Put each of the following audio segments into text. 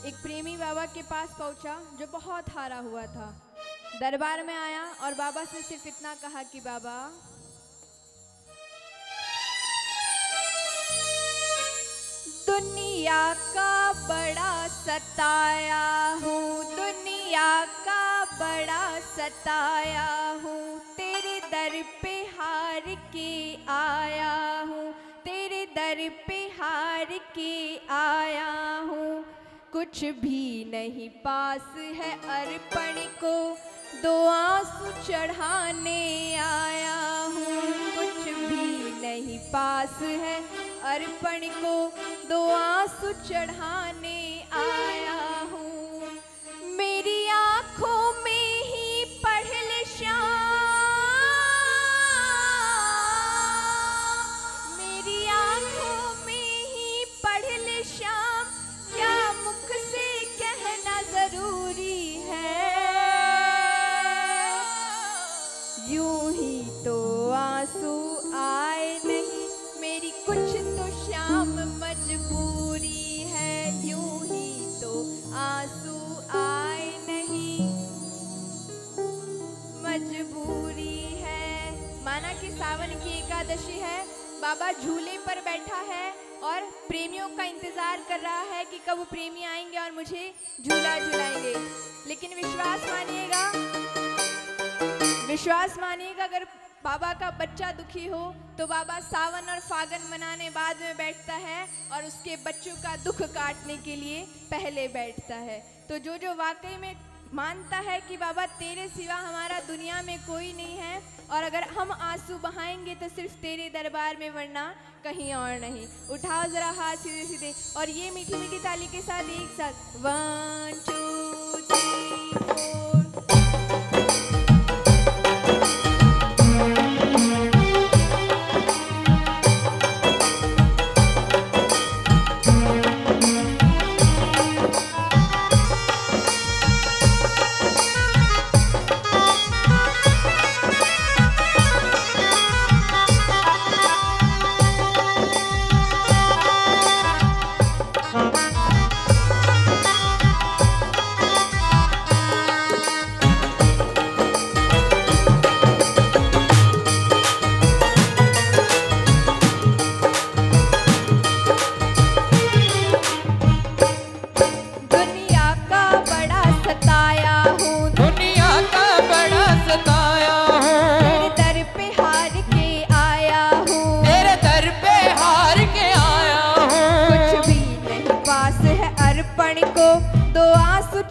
एक प्रेमी बाबा के पास पहुंचा जो बहुत हारा हुआ था। दरबार में आया और बाबा से सिर्फ इतना कहा कि बाबा, दुनिया का बड़ा सताया हूँ, दुनिया का बड़ा सताया हूँ, तेरे दर पे हार के आया हूँ, तेरे दर पे हार के आया हूँ। कुछ भी नहीं पास है अर्पण को, दो आंसू चढ़ाने आया हूँ। कुछ भी नहीं पास है अर्पण को, दो आंसू चढ़ाने आया हूँ। मेरी आंखों में ही पढ़ ले श्याम, मेरी आंखों में ही पढ़ ले श्याम, क्या मुख से कहना जरूरी है। यूं ही तो आंसू आए नहीं, मेरी कुछ तो श्याम मजबूरी है। यूं ही तो आंसू आए नहीं, मजबूरी है। माना कि सावन की एकादशी है, बाबा झूले पर बैठा है और प्रेमियों का इंतजार कर रहा है कि कब प्रेमी आएंगे और मुझे झूला झुलाएंगे। लेकिन विश्वास मानिएगा, अगर बाबा का बच्चा दुखी हो तो बाबा सावन और फागन मनाने बाद में बैठता है और उसके बच्चों का दुख काटने के लिए पहले बैठता है। तो जो वाकई में मानता है कि बाबा तेरे सिवा हमारा दुनिया में कोई नहीं है और अगर हम आंसू बहाएंगे तो सिर्फ तेरे दरबार में, वरना कहीं और नहीं। उठाओ जरा हाथ सीधे सीधे और ये मीठी मीठी ताली के साथ एक साथ 1 2 3 4।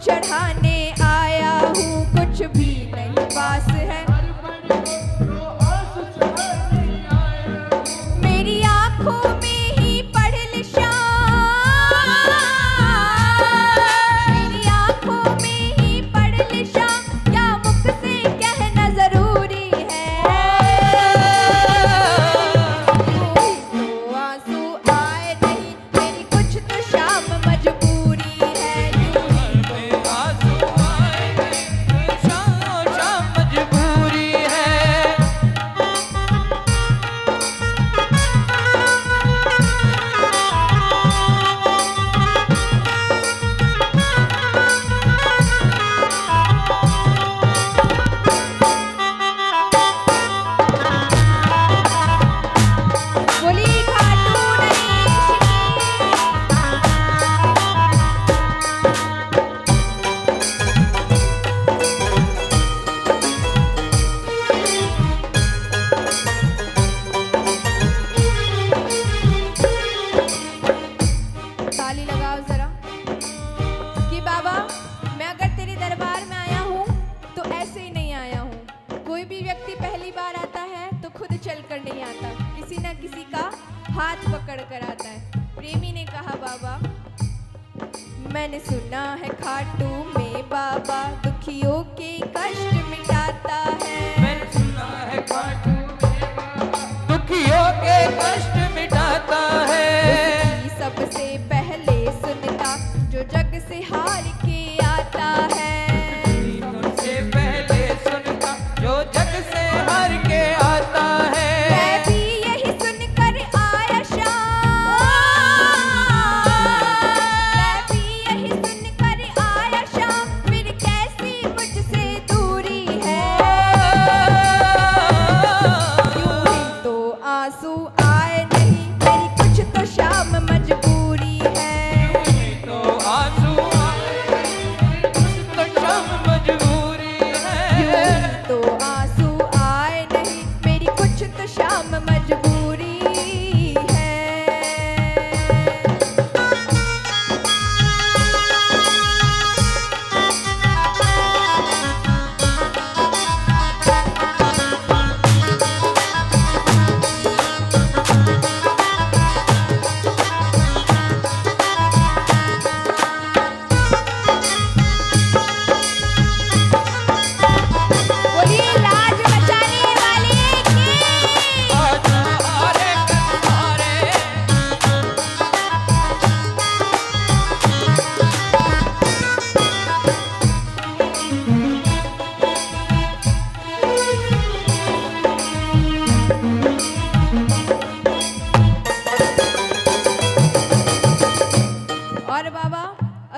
चढ़ाने आया हूँ, कुछ भी नहीं पास है। मेरी आंखों में ही पढ़ ले श्याम, मेरी आंखों में ही पढ़ ले श्याम, क्या मुख से कहना जरूरी है। तो आंसू आए नहीं, मेरी कुछ तो श्याम मजबूरी है। हाथ पकड़ कर आता है। प्रेमी ने कहा बाबा, मैंने सुना है खाटू में बाबा दुखियों के कष्ट मिटाता है। मैंने सुना है खाटू में बाबा दुखियों के कष्ट मिटाता है। उसकी सबसे पहले सुनता जो जग से हार के आता है। सबसे पहले सुनता जो जग से हार के आता है। मैं भी यही सुन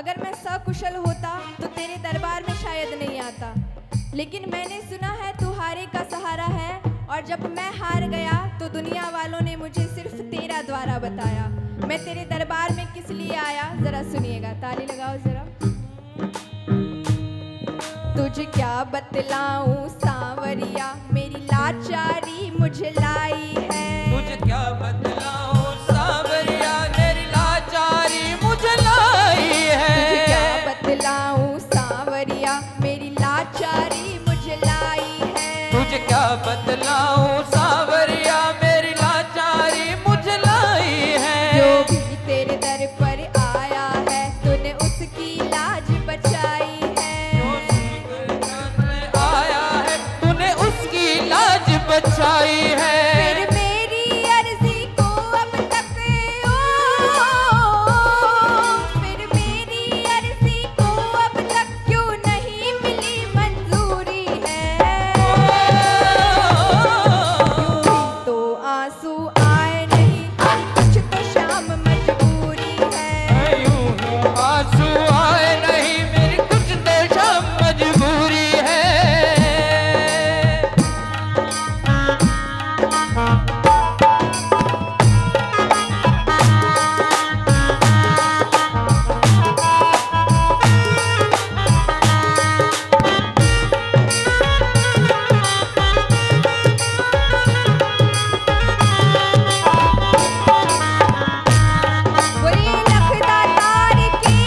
अगर मैं सकुशल होता तो तेरे दरबार में शायद नहीं आता, लेकिन मैंने सुना है तू हारे का सहारा है, और जब मैं हार गया तो दुनिया वालों ने मुझे सिर्फ तेरा द्वारा बताया। मैं तेरे दरबार में किस लिए आया जरा सुनिएगा, ताली लगाओ जरा। तुझे क्या बतलाऊं सांवरिया, मेरी लाचारी मुझे लाई है। तुझे क्या बतलाऊं सांवरिया, मेरी लाचारी मुझे लाई है। तुझे क्या बतलाऊं सांवरिया, मेरी लाचारी मुझे लाई है। तुझे क्या बतलाऊं सांवरिया, मेरी लाचारी मुझे लाई है। जो भी तेरे दर पर आया है तूने उसकी लाज बचाई है। जो भी तेरे दर पर आया है तूने उसकी लाज बचाई है। फिर मेरी अर्जी को अब तक फिर मेरी अर्जी को अब तक क्यों नहीं मिली मंजूरी है। यूं ही तो आंसू आए नहीं, कुछ तो शाम मजबूरी है। यूं ही आंसू आए नहीं, मेरी कुछ तो शाम मजबूरी है। बोलिए लखदातार की।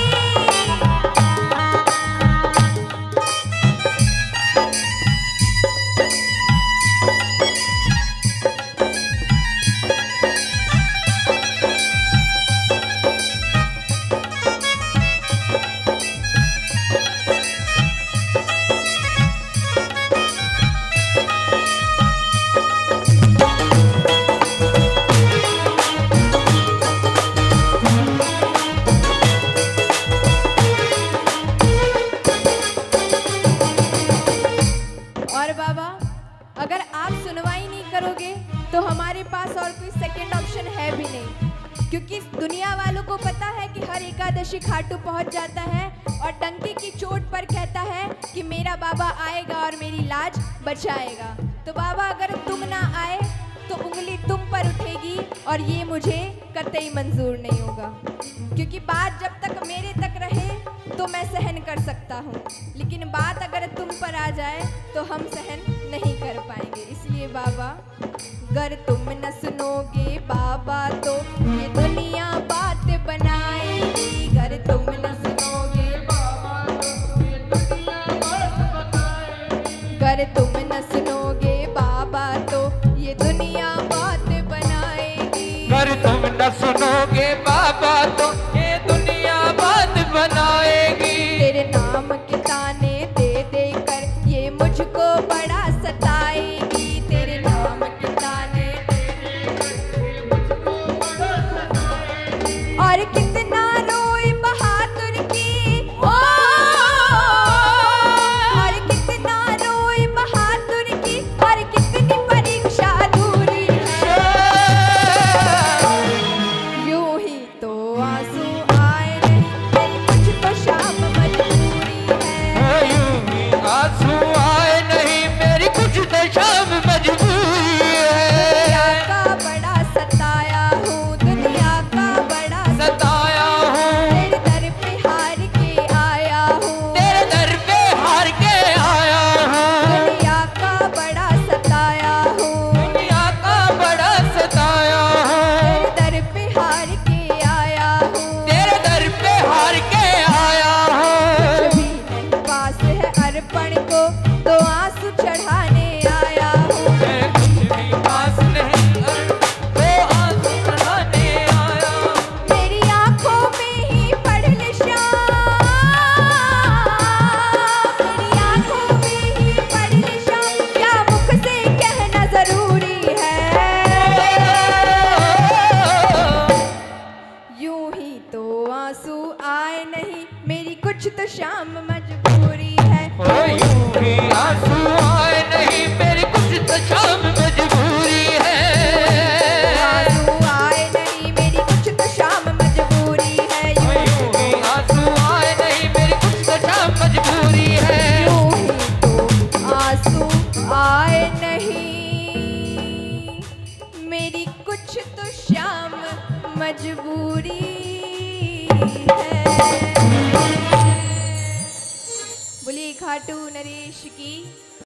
और बाबा, अगर आप सुनवाई नहीं करोगे तो हमारे पास और कोई सेकंड ऑप्शन है भी नहीं, क्योंकि दुनिया वालों को पता है कि हर एकादशी खाटू पहुंच जाता है और डंके की चोट पर कहता है कि मेरा बाबा आएगा और मेरी लाज बचाएगा। तो बाबा, अगर तुम ना आए तो उंगली तुम पर उठेगी और ये मुझे कतई मंजूर नहीं होगा, क्योंकि बात जब तक मेरे तक रहे तो मैं सहन कर सकता हूँ, लेकिन बात अगर तुम पर आ जाए तो हम सहन नहीं कर पाएंगे। इसलिए बाबा, अगर तुम न सुनोगे बाबा तो ये दुनिया बात बनाएगी। अगर तुम न सुनोगे बाबा तो ये दुनिया बात बनाएगी। अगर तुम न सुनोगे बाबा तो ये दुनिया बात बनाएगी। अगर तुम न सुनोगे बाबा तो ये दुनिया बात बनाएगी। तेरे नाम के ताने दे दे कर ये मुझको बड़ा सताएगी। तेरे नाम के ताने दे दे कर ये मुझको बड़ा सताएगी। और कितना रोई बहादुर की ओ, और कितना रोई बहादुर की, और कितनी परीक्षा अधूरी है। यूं ही तो आंसू आए नहीं, मेरी कुछ तो शाम मजबूरी है। यूं ही आंसू आए नहीं, मेरी कुछ तो शाम मजबूरी है। दुनिया का बड़ा सताया हूँ, दुनिया का बड़ा सताया हूँ, तेरे दर पे हार के आया हूँ। तेरे दर पे हार के आया हूँ। दुनिया का बड़ा सताया हूँ, दुनिया का बड़ा सताया हूँ। तेरे दर पे हार के आया हूँ। तेरे दर पे हार के आया हूँ। कुछ भी नहीं पास है अर्पण को तो आंसू चढ़ाने आया हूँ। मैं कुछ भी पास नहीं तो आंसू चढ़ाने आया हूँ। मेरी आंखों में ही पढ़ ले श्याम, मेरी आंखों में ही पढ़ ले श्याम, क्या मुख से कहना जरूरी है। यूं ही तो आंसू आए नहीं, मेरी कुछ तो शाम मजबूरी है। यूं ही आंसू आए नहीं, मेरी कुछ तो शाम मजबूरी है। आंसू आए नहीं, मेरी कुछ तो शाम मजबूरी है। यूं यूं ही आंसू आए काम मजबूरी है। बोलिए खाटू नरेश की